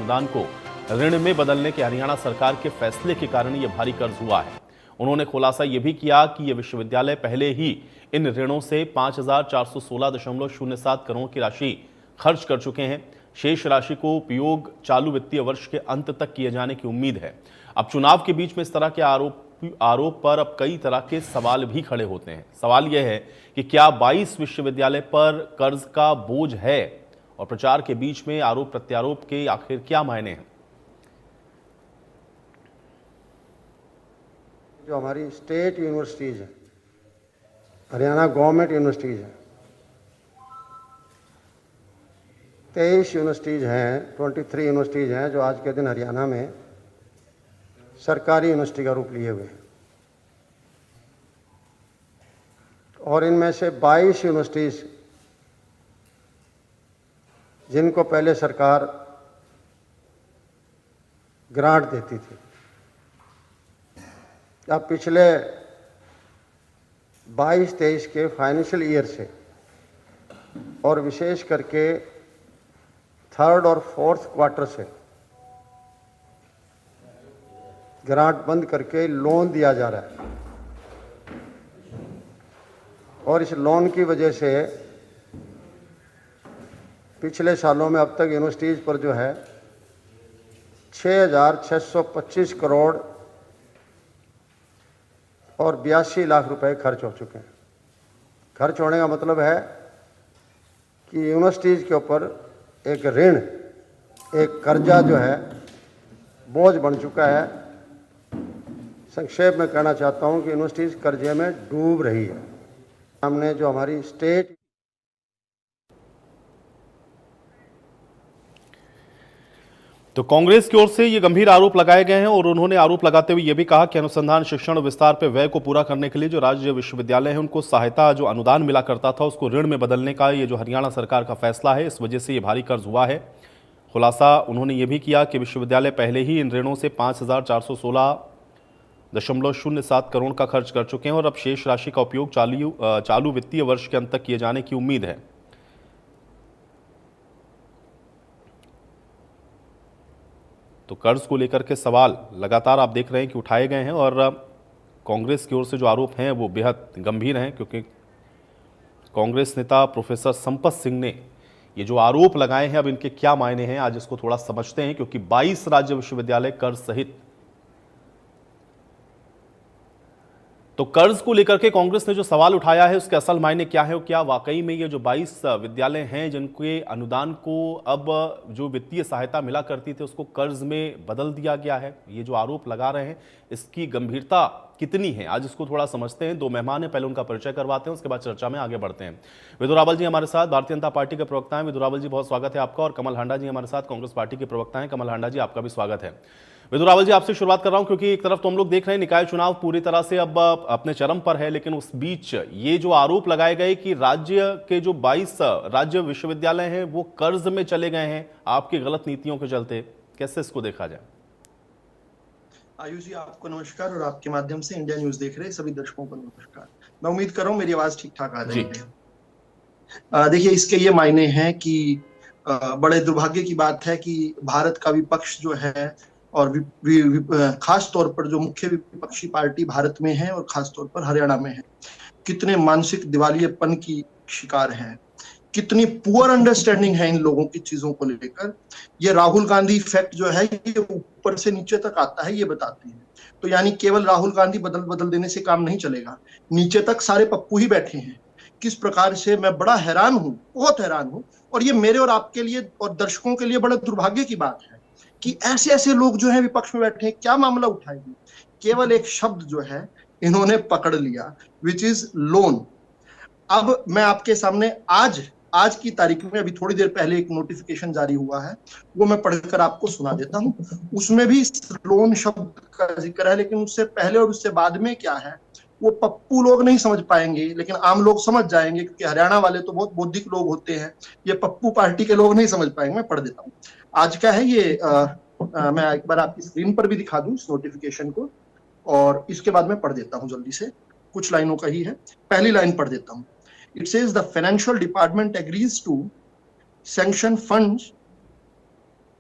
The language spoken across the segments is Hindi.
अनुदान को ऋण में बदलने के हरियाणा सरकार के फैसले के कारण यह भारी कर्ज हुआ है। उन्होंने खुलासा यह भी किया कि यह विश्वविद्यालय पहले ही इन ऋणों से 5,416.07 करोड़ की राशि खर्च कर चुके हैं। शेष राशि को उपयोग चालू वित्तीय वर्ष के अंत तक किए जाने की उम्मीद है। अब चुनाव के बीच में इस तरह के आरोप पर अब कई तरह के सवाल भी खड़े होते हैं। सवाल यह है कि क्या 22 विश्वविद्यालय पर कर्ज का बोझ है और प्रचार के बीच में आरोप प्रत्यारोप के आखिर क्या मायने हैं। जो हमारी स्टेट यूनिवर्सिटीज है, हरियाणा गवर्नमेंट यूनिवर्सिटीज है, 23 यूनिवर्सिटीज हैं, 23 यूनिवर्सिटीज हैं जो आज के दिन हरियाणा में सरकारी यूनिवर्सिटी का रूप लिए हुए हैं। और इनमें से 22 यूनिवर्सिटीज जिनको पहले सरकार ग्रांट देती थी, अब पिछले 22-23 के फाइनेंशियल ईयर से और विशेष करके थर्ड और फोर्थ क्वार्टर से ग्रांट बंद करके लोन दिया जा रहा है। और इस लोन की वजह से पिछले सालों में अब तक यूनिवर्सिटीज़ पर जो है 6,625 करोड़ और 82 लाख रुपए खर्च हो चुके हैं। खर्च होने का मतलब है कि यूनिवर्सिटीज़ के ऊपर एक ऋण, एक कर्जा जो है बोझ बन चुका है। संक्षेप में कहना चाहता हूं कि यूनिवर्सिटीज़ कर्जे में डूब रही है। हमने जो हमारी स्टेट तो कांग्रेस की ओर से ये गंभीर आरोप लगाए गए हैं और उन्होंने आरोप लगाते हुए ये भी कहा कि अनुसंधान शिक्षण विस्तार पे व्यय को पूरा करने के लिए जो राज्य विश्वविद्यालय है उनको सहायता जो अनुदान मिला करता था उसको ऋण में बदलने का ये जो हरियाणा सरकार का फैसला है, इस वजह से ये भारी कर्ज हुआ है। खुलासा उन्होंने ये भी किया कि विश्वविद्यालय पहले ही इन ऋणों से 5,416.07 करोड़ का खर्च कर चुके हैं और अब शेष राशि का उपयोग चालू वित्तीय वर्ष के अंत तक किए जाने की उम्मीद है। तो कर्ज को लेकर के सवाल लगातार आप देख रहे हैं कि उठाए गए हैं और कांग्रेस की ओर से जो आरोप हैं वो बेहद गंभीर हैं, क्योंकि कांग्रेस नेता प्रोफेसर संपत सिंह ने ये जो आरोप लगाए हैं अब इनके क्या मायने हैं आज इसको थोड़ा समझते हैं। क्योंकि 22 राज्य विश्वविद्यालय कर्ज सहित, तो कर्ज को लेकर के कांग्रेस ने जो सवाल उठाया है उसके असल मायने क्या है और क्या वाकई में ये जो 22 विद्यालय हैं जिनके अनुदान को अब जो वित्तीय सहायता मिला करती थी उसको कर्ज में बदल दिया गया है, ये जो आरोप लगा रहे हैं इसकी गंभीरता कितनी है आज इसको थोड़ा समझते हैं। दो मेहमान हैं, पहले उनका परिचय करवाते हैं, उसके बाद चर्चा में आगे बढ़ते हैं। विधु रावल जी हमारे साथ भारतीय जनता पार्टी के प्रवक्ता हैं, विधु रावल जी बहुत स्वागत है आपका। और कमल हांडा जी हमारे साथ कांग्रेस पार्टी के प्रवक्ता हैं, कमल हांडा जी आपका भी स्वागत है। विधु रावल जी आपसे शुरुआत कर रहा हूं क्योंकि एक तरफ तो हम लोग देख रहे हैं निकाय चुनाव पूरी तरह से अब अपने चरम पर है, लेकिन उस बीच ये जो आरोप लगाए गए कि राज्य के जो 22 राज्य विश्वविद्यालय हैं वो कर्ज में चले गए हैं आपकी गलत नीतियों के चलते, कैसे इसको देखा जाए? आयुष जी आपको नमस्कार और आपके माध्यम से इंडिया न्यूज देख रहे सभी दर्शकों को नमस्कार। मैं उम्मीद कर रहा हूँ मेरी आवाज ठीक ठाक आ रही है। देखिए इसके ये मायने हैं कि बड़े दुर्भाग्य की बात है कि भारत का विपक्ष जो है और खास तौर पर जो मुख्य विपक्षी पार्टी भारत में है और खास तौर पर हरियाणा में है, कितने मानसिक दिवालियेपन की शिकार है, कितनी पुअर अंडरस्टैंडिंग है इन लोगों की चीजों को लेकर। ये राहुल गांधी इफेक्ट जो है ये ऊपर से नीचे तक आता है, ये बताते हैं। तो यानी केवल राहुल गांधी बदल देने से काम नहीं चलेगा, नीचे तक सारे पप्पू ही बैठे हैं। किस प्रकार से मैं बड़ा हैरान हूँ, बहुत हैरान हूँ। और ये मेरे और आपके लिए और दर्शकों के लिए बड़ा दुर्भाग्य की बात है कि ऐसे ऐसे लोग जो है विपक्ष में बैठे हैं। क्या मामला उठाएंगे? केवल एक शब्द जो है इन्होंने पकड़ लिया, विच इज लोन। अब मैं आपके सामने आज की तारीख में अभी थोड़ी देर पहले एक नोटिफिकेशन जारी हुआ है, वो मैं पढ़कर आपको सुना देता हूं। उसमें भी लोन शब्द का जिक्र है, लेकिन उससे पहले और उससे बाद में क्या है वो पप्पू लोग नहीं समझ पाएंगे, लेकिन आम लोग समझ जाएंगे, क्योंकि हरियाणा वाले तो बहुत बौद्धिक लोग होते हैं। ये पप्पू पार्टी के लोग नहीं समझ पाएंगे। मैं पढ़ देता हूँ आज का है ये। मैं एक बार आपकी स्क्रीन पर भी दिखा दूं इस नोटिफिकेशन को, और इसके बाद मैं पढ़ देता हूँ जल्दी से, कुछ लाइनों का ही है। पहली लाइन पढ़ देता हूँ। It says the financial department agrees to sanction funds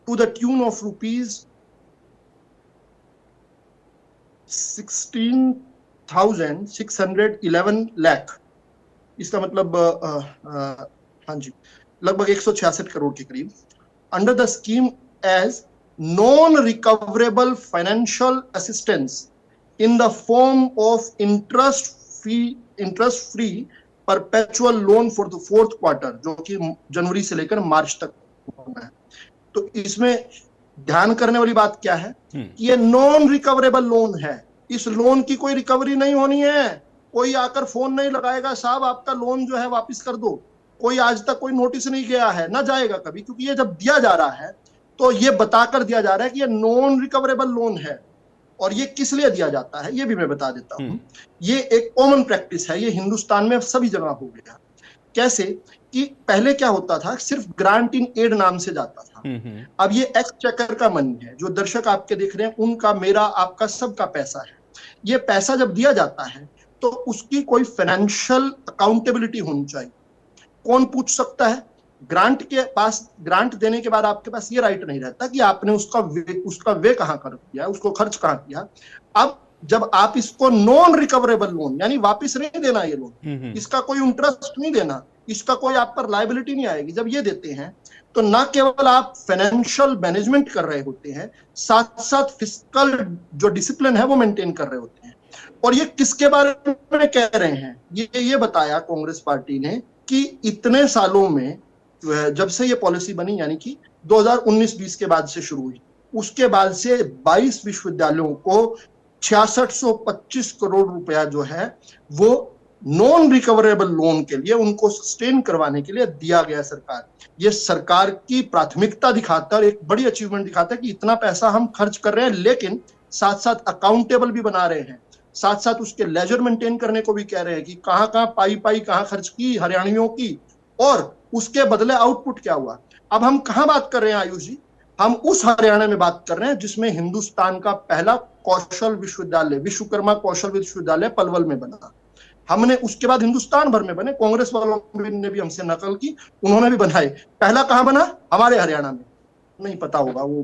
to the tune of rupees 16,611 lakh। इसका मतलब हाँ जी, लगभग 166 करोड़ के करीब, under the scheme as non recoverable financial assistance in the form of interest free perpetual loan for the fourth quarter, जो कि जनवरी से लेकर मार्च तक होना है। तो इसमें ध्यान करने वाली बात क्या है कि ये नॉन रिकवरेबल लोन है। इस लोन की कोई रिकवरी नहीं होनी है। कोई आकर फोन नहीं लगाएगा, साहब आपका लोन जो है वापस कर दो। कोई आज तक कोई नोटिस नहीं गया है, ना जाएगा कभी, क्योंकि ये जब दिया जा रहा है तो ये बताकर दिया जा रहा है कि ये नॉन रिकवरेबल लोन है। और ये किस लिए दिया जाता है ये भी मैं बता देता हूं। ये एक कॉमन प्रैक्टिस है, ये हिंदुस्तान में सभी जगह हो गया। कैसे कि पहले क्या होता था, सिर्फ ग्रांट इन एड नाम से जाता था। अब ये एक्सचेकर का मनी है। जो दर्शक आपके देख रहे हैं, उनका, मेरा, आपका, सबका पैसा है। ये पैसा जब दिया जाता है तो उसकी कोई फाइनेंशियल अकाउंटेबिलिटी होनी चाहिए। कौन पूछ सकता है? ग्रांट के पास, ग्रांट देने के बाद आपके पास ये राइट नहीं रहता कि आपने उसका वे कहां कर किया, उसको खर्च कहां किया। अब जब आप इसको नॉन रिकवरेबल लोन, यानी वापस नहीं देना ये लोन, इसका कोई इंटरेस्ट नहीं देना, इसका कोई आप पर लायबिलिटी नहीं आएगी, जब ये देते हैं तो ना केवल आप फाइनेंशियल मैनेजमेंट कर रहे होते हैं, साथ साथ फिस्कल जो डिसिप्लिन है वो मेंटेन कर रहे होते हैं। और ये किसके बारे में कह रहे हैं? ये बताया कांग्रेस पार्टी ने कि इतने सालों में जब से ये पॉलिसी बनी, यानी कि 2019-20 के बाद से शुरू हुई, उसके बाद से 22 विश्वविद्यालयों को 6625 करोड़ रुपया जो है वो नॉन रिकवरेबल लोन के लिए, उनको सस्टेन करवाने के लिए दिया गया। सरकार, ये सरकार की प्राथमिकता दिखाता है, एक बड़ी अचीवमेंट दिखाता है कि इतना पैसा हम खर्च कर रहे हैं, लेकिन साथ साथ अकाउंटेबल भी बना रहे हैं, साथ साथ उसके लेजर मेंटेन करने को भी कह रहे हैं कि कहां कहां पाई कहां खर्च की हरियाणियों की, और उसके बदले आउटपुट क्या हुआ। अब हम कहां बात कर रहे हैं आयुष जी? हम उस हरियाणा में बात कर रहे हैं जिसमें हिंदुस्तान का पहला कौशल विश्वविद्यालय, विश्वकर्मा कौशल विश्वविद्यालय पलवल में बना। हमने उसके बाद हिंदुस्तान भर में बने, कांग्रेस वालों ने भी हमसे नकल की, उन्होंने भी बनाए। पहला कहां बना? हमारे हरियाणा में। नहीं पता होगा, वो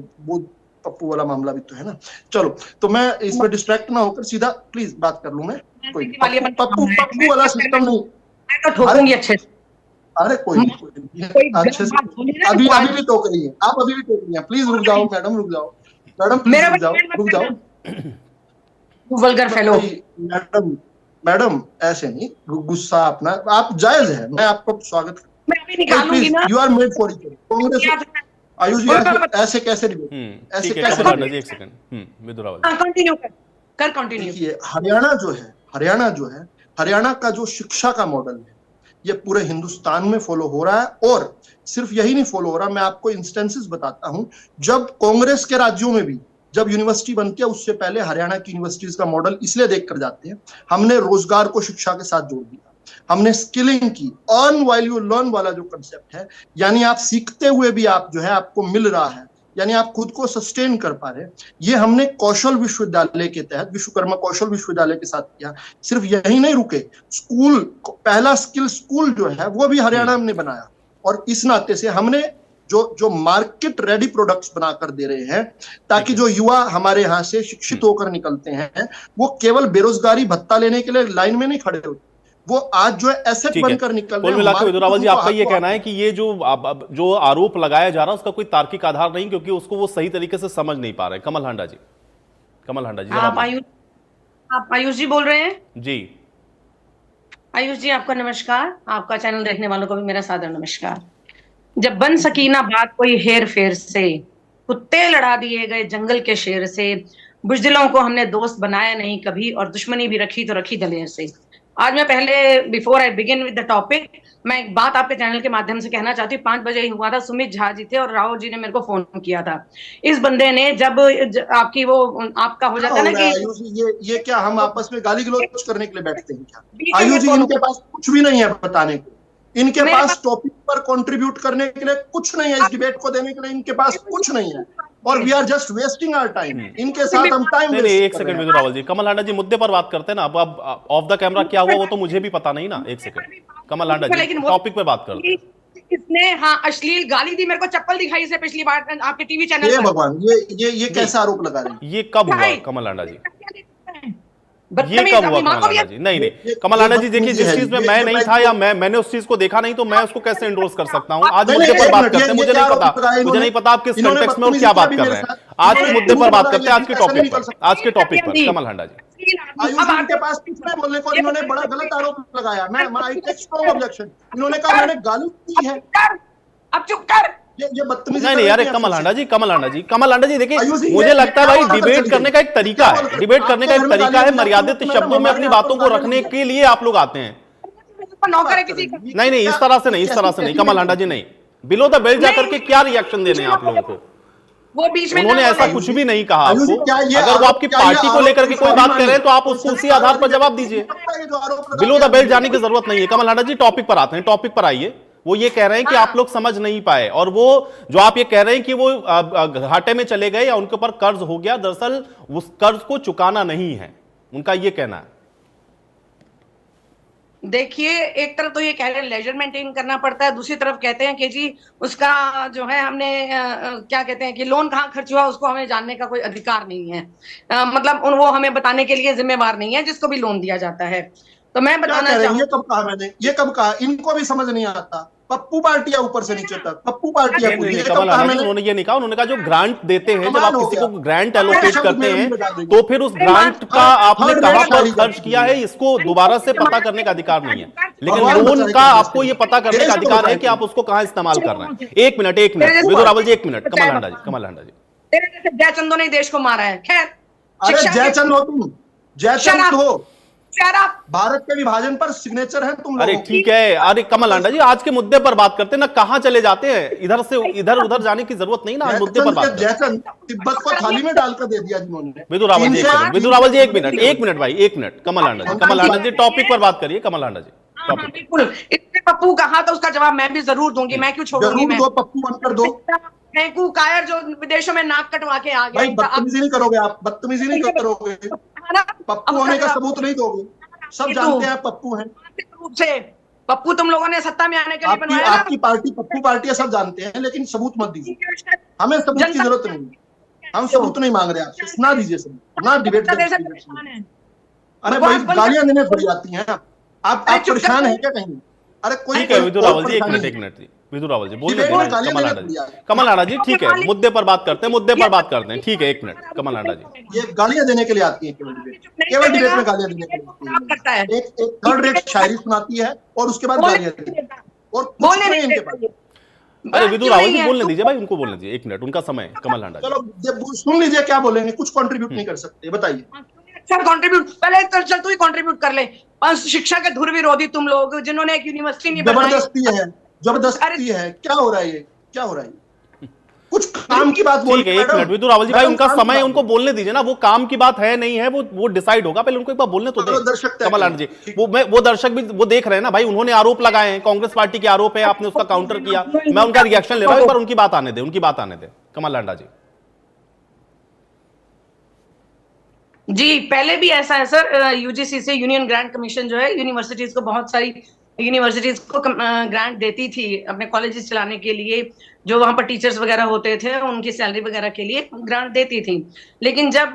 पप्पू वाला मामला भी तो है ना। चलो, तो मैं इसमें डिस्ट्रैक्ट ना होकर सीधा प्लीज बात कर लूं मैं। कोई पप्पू वाला सिस्टम नहीं, तो ठोकूंगी अच्छे से। अरे कोई नहीं, अच्छे से अभी भी टोक रही है आप, अभी भी टोक रही है। प्लीज रुक जाओ मैडम, रुक जाओ मैडम, प्लीज रुक जाओ। वल्गर फेलो मैडम ऐसे नहीं, गुस्सा अपना आप जायज है, मैं आपको स्वागत मैं अभी निकालूंगी ना। You are made for it. Congress Ayush ji ऐसे कैसे ऐसे कैसे? एक सेकंड विदुरावल कंटिन्यू कर कंटिन्यू। देखिए, हरियाणा का जो शिक्षा का मॉडल है, ये पूरे हिंदुस्तान में फॉलो हो रहा है। और सिर्फ यही नहीं फॉलो हो रहा, मैं आपको इंस्टेंसेस बताता हूं। जब कांग्रेस के राज्यों में भी जब यूनिवर्सिटी बनती है, उससे पहले हरियाणा की यूनिवर्सिटीज का मॉडल इसलिए देख कर जाते हैं, हमने रोजगार को शिक्षा के साथ जोड़ दिया, हमने स्किलिंग की, अर्न व्हाइल यू लर्न वाला जो कंसेप्ट है, यानी आप सीखते हुए भी आप जो है आपको मिल रहा है, यानी आप खुद को सस्टेन कर पा रहे हैं, ये हमने कौशल विश्वविद्यालय के तहत, विश्वकर्मा कौशल विश्वविद्यालय के साथ किया। सिर्फ यही नहीं रुके, स्कूल, पहला स्किल स्कूल जो है वो भी हरियाणा ने बनाया। और इस नाते से हमने जो मार्केट रेडी प्रोडक्ट्स बनाकर दे रहे हैं, ताकि जो युवा हमारे यहाँ से शिक्षित होकर निकलते हैं, वो केवल बेरोजगारी भत्ता लेने के लिए लाइन में नहीं खड़े होते, वो आज जो है एसेट बनकर निकल रहे हैं। मिलाकर विदुरावल जी, आपका ये कहना है कि ये जो आरोप लगाया जा रहा है उसका कोई तार्किक आधार नहीं, क्योंकि उसको वो सही तरीके से समझ नहीं पा रहे। कमल हांडा जी आप आयुष जी बोल रहे हैं? जी आयुष जी, आपका नमस्कार। आपका चैनल देखने वालों को भी मेरा सादर नमस्कार। जब बन सकी ना बात कोई हेर फेर से, कुत्ते लड़ा दिए गए जंगल के शेर से, बुजदिलों को हमने दोस्त बनाया नहीं कभी, और दुश्मनी भी रखी तो रखी दलेर से। आज मैं पहले, before I begin with the topic, मैं एक बात आपके चैनल के माध्यम से कहना चाहती हूँ। 5 बजे ही हुआ था, सुमित झा जी थे और राहुल जी ने मेरे को फोन किया था। इस बंदे ने जब आपकी वो आपका हो जाता है ना कि ये क्या हम आपस में गाली गलौज करने के लिए बैठते हैं क्या? आयुष जी, इनके पास कुछ भी नहीं है बताने को, इनके पास टॉपिक पर कंट्रीब्यूट करने के लिए कुछ नहीं है, इस डिबेट को देने के लिए इनके पास कुछ नहीं है, और we are just wasting our time. इनके साथ हम टाइम वेस्ट। एक सेकंड विदुरावल जी, कमल हांडा जी मुद्दे पर बात करते हैं ना। अब ऑफ द कैमरा क्या हुआ वो तो मुझे भी पता नहीं ना। एक सेकंड कमल हांडा जी, टॉपिक पे बात करते हैं। इसने हाँ अश्लील गाली दी, मेरे को चप्पल दिखाई इसे पिछली बार आपके टीवी चैनल ये पर। भगवान, ये कैसा आरोप लगा रहे हैं? ये कब हुआ कमल लांडा जी? ये बदतमीज, कब हुआ अपनी माँ कमल को भी लांडा जी? नहीं कमल लांडा जी देखिए, जिस चीज में मैं नहीं था या मैंने उस चीज को देखा नहीं, तो मैं उसको कैसे एंडोर्स कर सकता हूँ? आज मुद्दे पर बात करते हैं, मुझे नहीं पता आप किस कंटेक्स्ट में और क्या बात कर रहे हैं। आज के मुद्दे पर बात करते हैं, आज के टॉपिक पर कमल लांडा जी। आयुष जी के पास कुछ नहीं बोलने को, इन्होंने बड़ा गलत आरोप लगाया। मैं आई टेक स्ट्रांग ऑब्जेक्शन। इन्होंने कहा मैंने गाली दी है। अब चुप कर। ये बदतमीजी नहीं यार, कमल लांडा जी देखिए, मुझे लगता है भाई डिबेट करने का एक तरीका है, डिबेट करने का एक तरीका है, मर्यादित शब्दों में अपनी बातों को रखने के लिए आप लोग आते हैं। नौकर है किसी का। नहीं इस तरह से नहीं कमल लांडा जी, नहीं। बिलो द बेल्ट जाकर के क्या रिएक्शन देने हैं आप लोगों को? वो बीच में उन्होंने ऐसा कुछ भी नहीं कहा आपको। अगर वो आपकी पार्टी को लेकर के कोई बात कर रहे हैं तो आप उसको उसी आधार पर जवाब दीजिए। बिलो द बेल्ट जाने की जरूरत नहीं है। कमल लांडा जी टॉपिक पर आते हैं, टॉपिक पर आइए। वो ये कह रहे हैं कि आप लोग समझ नहीं पाए, और वो जो आप ये कह रहे हैं कि वो घाटे में चले गए या उनके ऊपर कर्ज हो गया, दरअसल उस कर्ज को चुकाना नहीं है, उनका ये कहना है। देखिए, एक तरफ तो ये कह रहे हैं लेजर मेंटेन करना पड़ता है, दूसरी तरफ कहते हैं कि जी उसका जो है हमने क्या कहते हैं कि लोन कहाँ खर्च हुआ उसको हमें जानने का कोई अधिकार नहीं है। मतलब वो हमें बताने के लिए जिम्मेवार नहीं है जिसको भी लोन दिया जाता है। तो मैं बताना चाहूंगा, ये कब कहा मैंने? ये कब कहा? इनको भी समझ नहीं आता। पप्पू पार्टियां ऊपर से नीचे तक, पप्पू पार्टियां पूरी। उन्होंने ये नहीं कहा, उन्होंने कहा जो ग्रांट देते हैं, जब आप किसी को ग्रांट एलोकेट करते हैं तो फिर उस ग्रांट का आपने कहां पर खर्च किया है इसको दोबारा से पता करने का अधिकार नहीं है, लेकिन लोन का आपको ये पता करने का अधिकार है कि आप उसको कहां इस्तेमाल कर रहे हैं। एक मिनट विदु रावल जी, एक मिनट। कमल लांडा जी तेरे जैसे जयचंदो ने देश को मारा है। खैर, अरे जयचंद हो तुम, जयचंद हो। भारत के विभाजन पर सिग्नेचर है तुम लोग। अरे ठीक है, अरे कमल लांडा जी आज के मुद्दे पर बात करते हैं ना, कहां चले जाते हैं, इधर से इधर उधर जाने की जरूरत नहीं ना, आज मुद्दे पर बात। जयचंद तिब्बत को थाली में डालकर दे दिया जिन्होंने। विदु रावल जी एक मिनट भाई, एक मिनट। कमल लांडा जी टॉपिक पर बात करिए। कमल लांडा जी बिल्कुल। इसने पप्पू कहा तो उसका जवाब मैं भी जरूर दूंगी, मैं क्यों छोड़ूंगी? मैं पप्पू बनकर दो। फेंकू कायर जो विदेशों में नाक कटवा के आ गया। बदतमीजी नहीं करोगे आप, बदतमीजी नहीं करोगे। पप्पू होने का सबूत नहीं दोगे, सब जानते हैं पप्पू हैं। रूप से पप्पू तुम लोगों ने सत्ता में आने के लिए बनवाया ना। आपकी पार्टी पप्पू पार्टी सब जानते हैं, लेकिन सबूत मत दीजिए। हमें सबूत की जरूरत नहीं, हम सबूत नहीं मांग रहे आपसे। ना दीजिए सबूत, ना डिबेट। अरे भाई गालियां देने पड़ जाती हैं। आप परेशान हैं क्या कहीं? अरे कोई ठीक है विदु रावल जी, एक मिनट जी। विदु रावल जी बोलने देना। कमल लांडा जी ठीक है, मुद्दे पर बात करते हैं, ठीक है। एक मिनट कमल लांडा जी। ये गालियां देने के लिए आती है, केवल डिबेट में गालियां देने के लिए। एक थर्ड रेट शायरी सुनाती है और उसके बाद गालियां देती है, और कुछ नहीं इनके पास। अरे विदु रावल जी बोलने दीजिए भाई, उनको बोलने दीजिए, एक मिनट उनका समय है। कमल लांडा चलो सुन लीजिए क्या बोलेंगे। कुछ कंट्रीब्यूट नहीं कर सकते, बताइए। सर कंट्रीब्यूट पहले तो चल तू ही कंट्रीब्यूट कर ले। शिक्षा के धुर विरोधी तुम लोग, जिन्होंने एक यूनिवर्सिटी नहीं बनाई। जबरदस्ती है। क्या हो रहा है ये? क्या हो रहा है? कुछ काम की बात बोल। ठीक है, एक मिनट विदु रावल जी भाई, उनका समय है, उनको बोलने दीजिए ना। वो काम की बात है नहीं है, वो डिसाइड होगा, पहले उनको एक बार बोलने तो दे। कमल लांडा जी वो दर्शक भी वो देख रहे हैं ना भाई, उन्होंने आरोप लगाए हैं, कांग्रेस पार्टी के आरोप है, आपने उसका काउंटर किया। मैं उनका रिएक्शन ले रहा हूं, एक बार उनकी बात आने दे। कमल लांडा जी जी, पहले भी ऐसा है सर, यूजीसी से यूनियन ग्रांट कमीशन जो है यूनिवर्सिटीज को, बहुत सारी यूनिवर्सिटीज को ग्रांट देती थी अपने कॉलेजेस चलाने के लिए। जो वहां पर टीचर्स वगैरह होते थे उनकी सैलरी वगैरह के लिए ग्रांट देती थी। लेकिन जब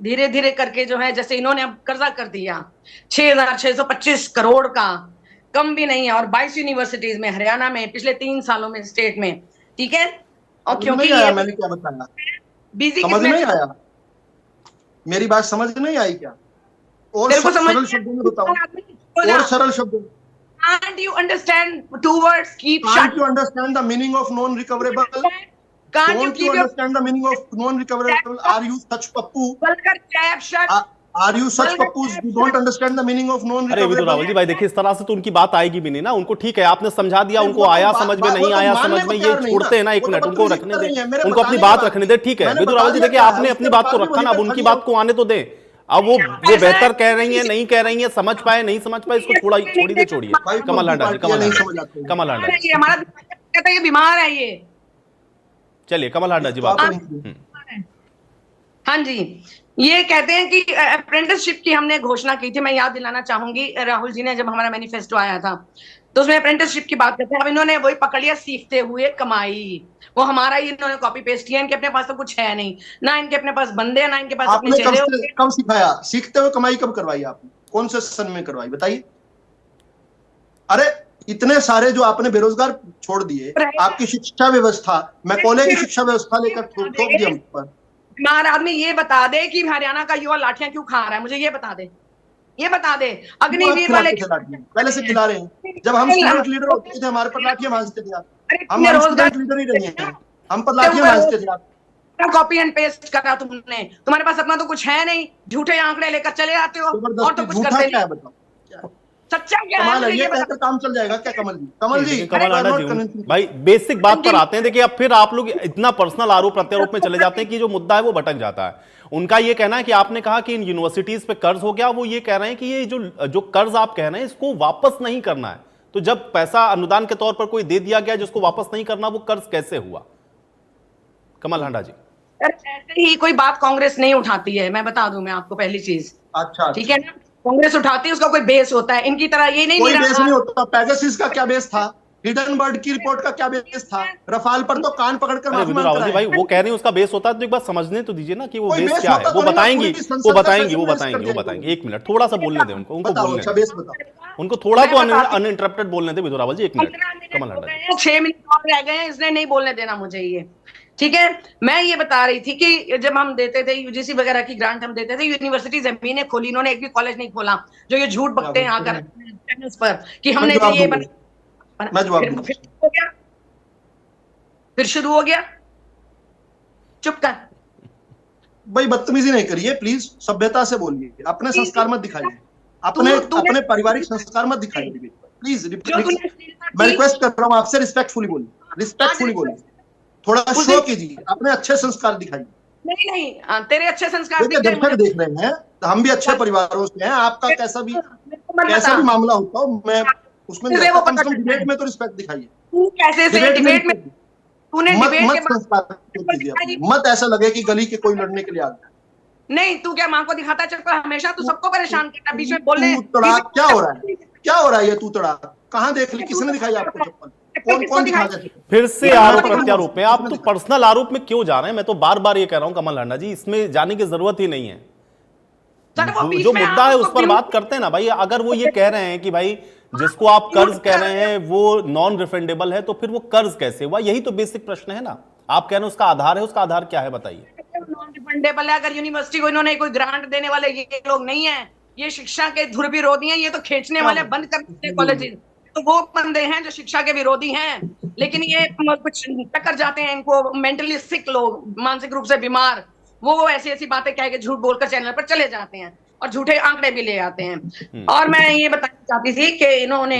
धीरे धीरे करके जो है, जैसे इन्होंने अब कर्जा कर दिया 6,625 करोड़ का, कम भी नहीं है, और 22 यूनिवर्सिटीज में, हरियाणा में पिछले 3 सालों में, स्टेट में, ठीक है। और क्योंकि मैंने क्या बताया, समझ नहीं आया? मेरी बात समझ नहीं आई क्या? और सरल शब्दों में बताओ, और सरल शब्दों। Can't you understand 2 words? Keep shut. Can't you understand the meaning of non-recoverable? Don't you understand the meaning of non-recoverable? Are you such pappu? Are you such pappus who don't understand the meaning of non-recoverable? अरे विदु रावल जी भाई देखिए, इस तरह से तो उनकी बात आएगी भी नहीं ना। उनको ठीक है, आपने समझा दिया, उनको आया समझ में, नहीं आया समझ में, ये छोड़ते हैं ना। एक मिनट उनको रखने दे, उनको अपनी बात रखने दे। ठीक है विदु रावल जी, देखिए आपने अपनी बात को रखा ना, अब उनकी बात को आने तो दे। अब वो बेहतर कह रही है, नहीं कह रही है, समझ पाए नहीं समझ पाए, इसको छोड़िए। कमल लांडा जी हमारा कहता है ये बीमार है ये। चलिए कमल लांडा जी बात। हाँ जी, ये कहते हैं कि अप्रेंटिसशिप की हमने घोषणा की थी। मैं याद दिलाना चाहूंगी, राहुल जी ने जब हमारा मैनिफेस्टो आया था तो उसमें अप्रेंटिसशिप की बात करते हैं। अब इन्होंने वही पकड़ लिया, सीखते हुए कमाई, वो हमारा ही इन्होंने कॉपी पेस्ट किया। इनके अपने पास तो कुछ है नहीं, ना इनके अपने पास बंदे, ना इनके पास अपने आपने चेहरे होते। कब सिखाया? सीखते हुए कमाई कब करवाई आपने? कौन से सन में करवाई बताइए? अरे इतने सारे जो आपने बेरोजगार छोड़ दिए, आपकी शिक्षा व्यवस्था, मैं कॉलेज की शिक्षा व्यवस्था लेकर ठोक दिया हम पर। बीमार आदमी ये बता दे कि हरियाणा का युवा लाठियां क्यों खा रहा है, मुझे ये बता दे, ये बता दे। अग्निवीर वाले पहले से खिला रहे हैं। जब हम स्टूडेंट लीडर होते थे हमारे पर लाठियां भाजते थे आप। हम स्टूडेंट लीडर ही रहे हैं, हम पर लाठियां भाजते थे आप। कॉपी एंड पेस्ट करा तुमने, तुम्हारे पास अपना तो कुछ है नहीं, झूठे आंकड़े लेकर चले आते हो और तो कुछ करते नहीं। बताओ सच्चा क्या कमाल है, है ये कहकर काम चल जाएगा क्या? कमल जी, कमल जी, कमल आंडा जी, भाई बेसिक बात पर आते हैं। देखिए अब फिर आप लोग इतना पर्सनल आरोप प्रत्यारोप में चले जाते हैं कि जो मुद्दा है वो भटक जाता है। उनका ये कहना है कि आपने कहा कि इन यूनिवर्सिटीज पे कर्ज हो गया, वो ये कह रहे हैं कि ये जो कर्ज आप कह रहे हैं इसको वापस नहीं करना है। तो जब पैसा अनुदान के तौर पर कोई दे दिया गया जिसको वापस नहीं करना, वो कर्ज कैसे हुआ? कमल आंडा जी, ऐसे ही कोई बात कांग्रेस नहीं उठाती है, मैं बता दूं मैं आपको पहली चीज। अच्छा, ठीक है ना, कांग्रेस उठाती है, उसका कोई बेस होता है। इनकी तरह ये नहीं, कोई बेस नहीं होता। पेगासस का क्या बेस था? हिडनबर्ग की रिपोर्ट का क्या बेस था? रफाल पर तो कान पकड़कर माफी मांगता रावल जी भाई वो कह रहे हैं उसका बेस होता है, तो एक बार समझने तो दीजिए ना कि वो कोई बेस बेस क्या होता है। तो वो नहीं, बताएंगी, पूरी संसद वो का बताएंगी, वो सस्पेंड बताएंगी, वो कर बताएंगी। देंगे। एक मिनट थोड़ा सा बोलने दें उनको, उनको बताओ, बोलने अच्छा दें, बेस बताओ। उनको थोड़ा तो मैं बताती हूँ। अनइंटरप्टेड बोलने दें विधु रावल जी। एक मिनट 15 मिनट कमल हो आंडा गए जी। हैं, 6 मिनट और रह गए हैं, इसने नहीं बोलने देना मुझे ये। ठीक है, मैं ये बता रही थी कि जब हम देते थे यूजीसी वगैरह की ग्रांट हम देते थे, यूनिवर्सिटी जमीन ने खोली, इन्होंने एक भी कॉलेज नहीं खोला। जो ये झूठ बकते हैं आकर चैनल्स पर कि हमने जवाब ये दूंगा। मैं जवाब दूंगा। फिर हो गया, फिर शुरू हो गया। चुप कर भाई, बदतमीजी नहीं करिए प्लीज, सभ्यता से बोलिए, अपने संस्कार मत दिखाइए, अपने तूने पारिवारिक संस्कार मत दिखाइए प्लीज। जो तूने मैं रिक्वेस्ट कर रहा हूँ आपसे, रिस्पेक्टफुली बोलिए, रिस्पेक्टफुली बोलिए, थोड़ा शो कीजिए, अपने अच्छे संस्कार दिखाइए। नहीं, तेरे अच्छे संस्कार देखिए दर्शक देख रहे हैं, हम भी अच्छे परिवारों से हैं, आपका कैसा भी मामला होता हो, मैं उसमें नहीं रहता। कम से कम डिबेट में तो रिस्पेक्ट दिखाइए। तू कैसे से डिबेट में तूने मत डिबेट के संस्कार कीजिए अपने। मत ऐसा लगे कि गली के कोई लड़ने के लिए आ गया। नहीं, तू क्या मां को दिखाता चल पर हमेशा तू सबको परेशान करता, बीच में बोलने क्या हो रहा है? क्या हो रहा है ये तू तड़ा? कहां देख ली? किसने दिखाई आपको चप्पल? कौन दिखा दे? फिर से आरोप प्रत्यारोप में आप तो पर्सनल आरोप में क्यों जा रहे हैं? मैं तो बार बार ये कह रहा हूं कमल आंडा जी, इसमें जाने की जरूरत ही नहीं है। जो मुद्दा है उस पर बात करते हैं ना भाई। अगर वो ये कह रहे हैं कि भाई जिसको आप कर्ज कह रहे हैं वो नॉन रिफंडेबल है, तो फिर वो कर्ज कैसे हुआ? यही तो बेसिक प्रश्न है ना। आप कह रहे हैं उसका आधार है, उसका आधार क्या है बताइए? नॉन रिफंडेबल है। अगर यूनिवर्सिटी को इन्होंने कोई ग्रांट देने वाले ये लोग नहीं है, ये शिक्षा के धुर विरोधी हैं, ये तो खींचने वाले बंद करते कॉलेज, तो वो बंदे हैं जो शिक्षा के विरोधी हैं। लेकिन ये कुछ टक्कर जाते हैं, इनको मेंटली सिक लोग, मानसिक रूप से बीमार, वो ऐसी ऐसी बातें कह के झूठ बोलकर चैनल पर चले जाते हैं और झूठे आंकड़े भी ले आते हैं। और मैं ये बताना चाहती थी कि इन्होंने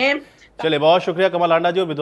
चलिए बहुत शुक्रिया कमल आंडा जी और विधु